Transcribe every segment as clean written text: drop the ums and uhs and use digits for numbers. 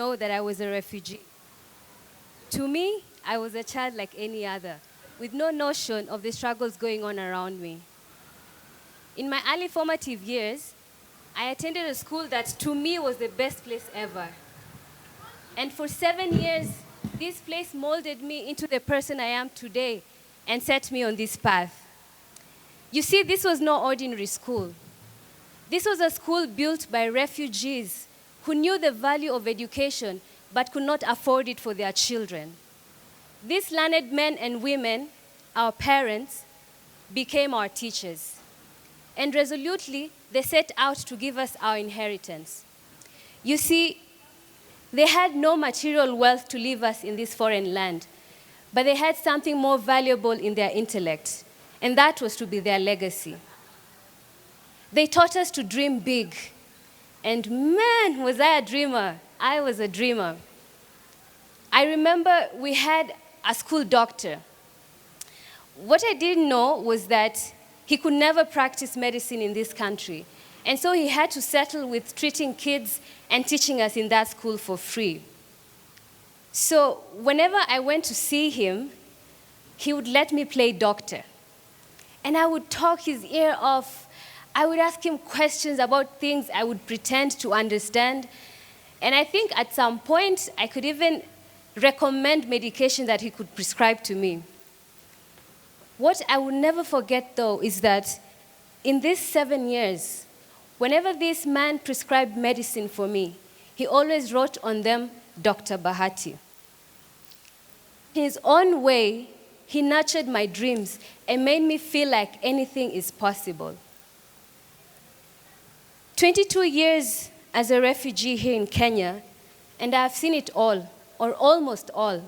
know that I was a refugee. To me, I was a child like any other, with no notion of the struggles going on around me. In my early formative years, I attended a school that to me was the best place ever. And for 7 years, this place molded me into the person I am today and set me on this path. You see, this was no ordinary school. This was a school built by refugees who knew the value of education but could not afford it for their children. These learned men and women, our parents, became our teachers. And resolutely, they set out to give us our inheritance. You see, they had no material wealth to leave us in this foreign land, but they had something more valuable in their intellect, and that was to be their legacy. They taught us to dream big, and man, was I a dreamer. I was a dreamer. I remember we had a school doctor. What I didn't know was that he could never practice medicine in this country. And so he had to settle with treating kids and teaching us in that school for free. So whenever I went to see him, he would let me play doctor. And I would talk his ear off. I would ask him questions about things I would pretend to understand. And I think at some point, I could even recommend medication that he could prescribe to me. What I will never forget, though, is that in these 7 years, whenever this man prescribed medicine for me, he always wrote on them, Dr. Bahati. In his own way, he nurtured my dreams and made me feel like anything is possible. 22 years as a refugee here in Kenya, and I've seen it all, or almost all.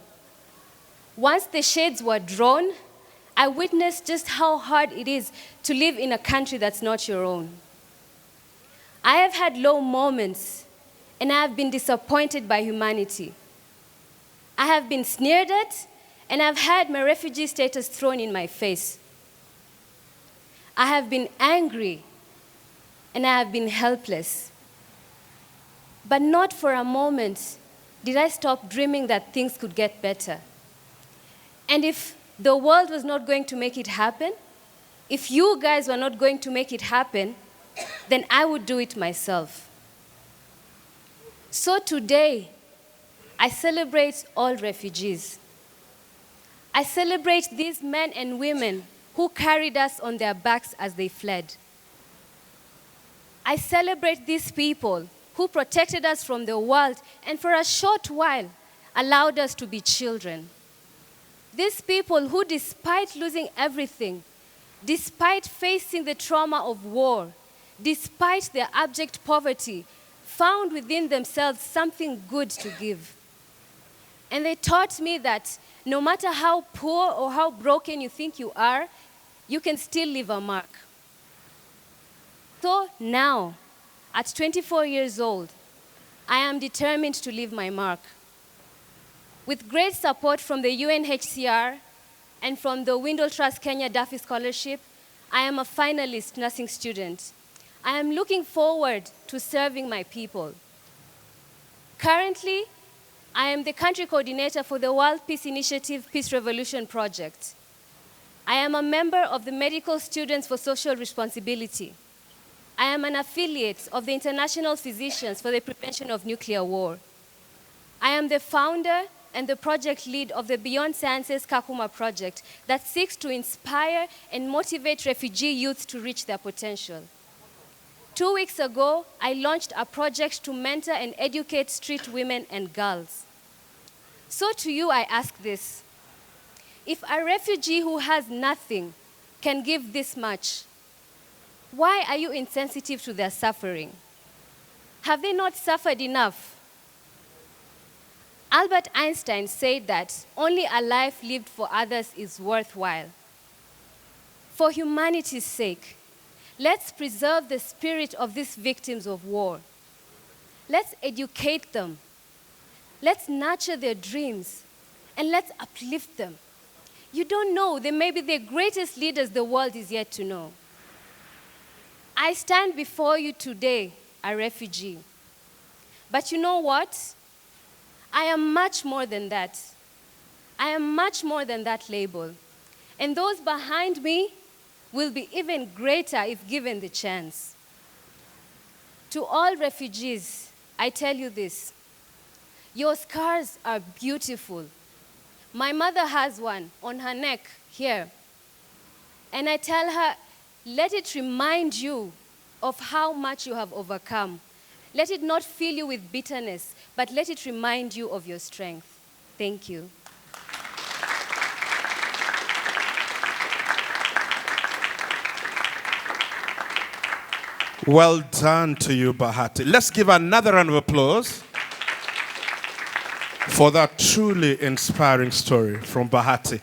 Once the shades were drawn, I witnessed just how hard it is to live in a country that's not your own. I have had low moments, and I have been disappointed by humanity. I have been sneered at, and I've had my refugee status thrown in my face. I have been angry, and I have been helpless. But not for a moment did I stop dreaming that things could get better. And if the world was not going to make it happen, if you guys were not going to make it happen, then I would do it myself. So today, I celebrate all refugees. I celebrate these men and women who carried us on their backs as they fled. I celebrate these people who protected us from the world and for a short while allowed us to be children. These people who, despite losing everything, despite facing the trauma of war, despite their abject poverty, found within themselves something good to give. And they taught me that no matter how poor or how broken you think you are, you can still leave a mark. So now, at 24 years old, I am determined to leave my mark. With great support from the UNHCR and from the Windle Trust Kenya Duffy Scholarship, I am a finalist nursing student. I am looking forward to serving my people. Currently, I am the country coordinator for the World Peace Initiative Peace Revolution Project. I am a member of the Medical Students for Social Responsibility. I am an affiliate of the International Physicians for the Prevention of Nuclear War. I am the founder and the project lead of the Beyond Sciences Kakuma project that seeks to inspire and motivate refugee youth to reach their potential. 2 weeks ago, I launched a project to mentor and educate street women and girls. So to you, I ask this. If a refugee who has nothing can give this much, why are you insensitive to their suffering? Have they not suffered enough? Albert Einstein said that only a life lived for others is worthwhile. For humanity's sake, let's preserve the spirit of these victims of war. Let's educate them. Let's nurture their dreams, and let's uplift them. You don't know, they may be the greatest leaders the world is yet to know. I stand before you today, a refugee. But you know what? I am much more than that. I am much more than that label. And those behind me will be even greater if given the chance. To all refugees, I tell you this. Your scars are beautiful. My mother has one on her neck here. And I tell her, let it remind you of how much you have overcome. Let it not fill you with bitterness, but let it remind you of your strength. Thank you. Well done to you, Bahati. Let's give another round of applause for that truly inspiring story from Bahati.